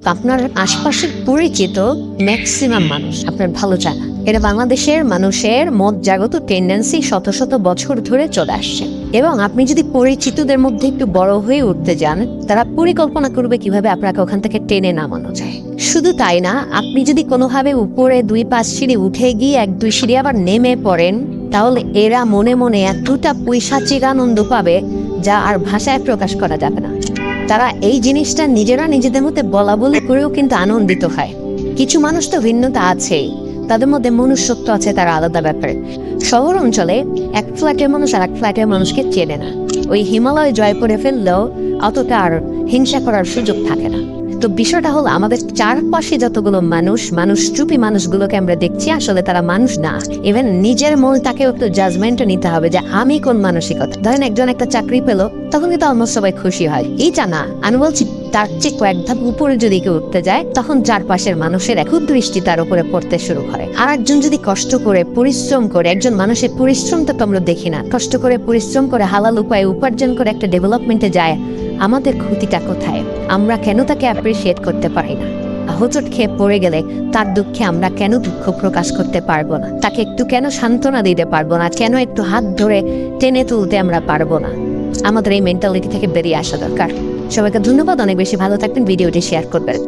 আপনার আশপাশের পরিচিত ম্যাক্সিমাম মানুষ আপনার ভালো চায় না। এটা বাংলাদেশের মানুষের মত জাগত টেন্ডেন্সি শত শত বছর ধরে চলে আসছে। এবং আপনি যদি পরিচিতদের মধ্যে একটু বড় হয়ে উঠতে যান, তারা পরিকল্পনা করবে কিভাবে আপনাকে ওখান থেকে টেনে নামানো যায়। শুধু তাই না, আপনি যদি কোনোভাবে উপরে 2-5 সিঁড়ি উঠে গিয়ে 1-2 সিঁড়ি আবার নেমে পড়েন, তাহলে এরা মনে মনে এতটা পৈশাচিক আনন্দ পাবে যা আর ভাষায় প্রকাশ করা যাবে না। তারা এই জিনিসটা নিজেরা নিজেদের মধ্যে বলা বলি করেও কিন্তু আনন্দিত হয়। কিছু মানুষ তো ভিন্নতা আছেই, তাদের মধ্যে মনুষ্যত্ব আছে, তারা আলাদা ব্যাপারে। শহর অঞ্চলে এক ফ্ল্যাটের মানুষ আর এক ফ্ল্যাটের মানুষকে চেনে না। ওই হিমালয় জয় করে ফেললেও অতটা আর হিংসা করার সুযোগ থাকে না। তো বিষয়টা হলো, আমাদের চারপাশে যতগুলো মানুষ চুপি মানুষগুলোকে আমরা দেখছি, আসলে তারা মানুষ না। ইভেন নিজের মনটাকেও একটু জাজমেন্টও নিতে হবে যে আমি কোন মানসিকতা। ধরেন একজন একটা চাকরি পেলো, তখন কিন্তু অলমোস্ট সবাই খুশি হয়। এইটা না, আমি বলছি তার চেয়ে কয়েক ধাপ উপরে যদি কেউ উঠতে যায়, তখন চারপাশের মানুষের একই দৃষ্টি তার উপরে পড়তে শুরু করে। আর একজন যদি কষ্ট করে পরিশ্রম করে, একজন মানুষের পরিশ্রমটা তো আমরা দেখি না, কষ্ট করে পরিশ্রম করে হালাল উপায়ে উপার্জন করে একটা ডেভেলপমেন্টে যায়, আমাদের ক্ষতিটা কোথায়? আমরা কেন তাকে অ্যাপ্রিসিয়েট করতে পারি না? হোঁচট খেয়ে পড়ে গেলে তার দুঃখে আমরা কেন দুঃখ প্রকাশ করতে পারবো না? তাকে একটু কেন সান্ত্বনা দিতে পারবো না? কেন একটু হাত ধরে টেনে তুলতে আমরা পারবো না? আমাদের এই মেন্টালিটি থেকে বেরিয়ে আসা দরকার। সবাইকে ধন্যবাদ, অনেক বেশি ভালো থাকবেন, ভিডিওটি শেয়ার করবেন।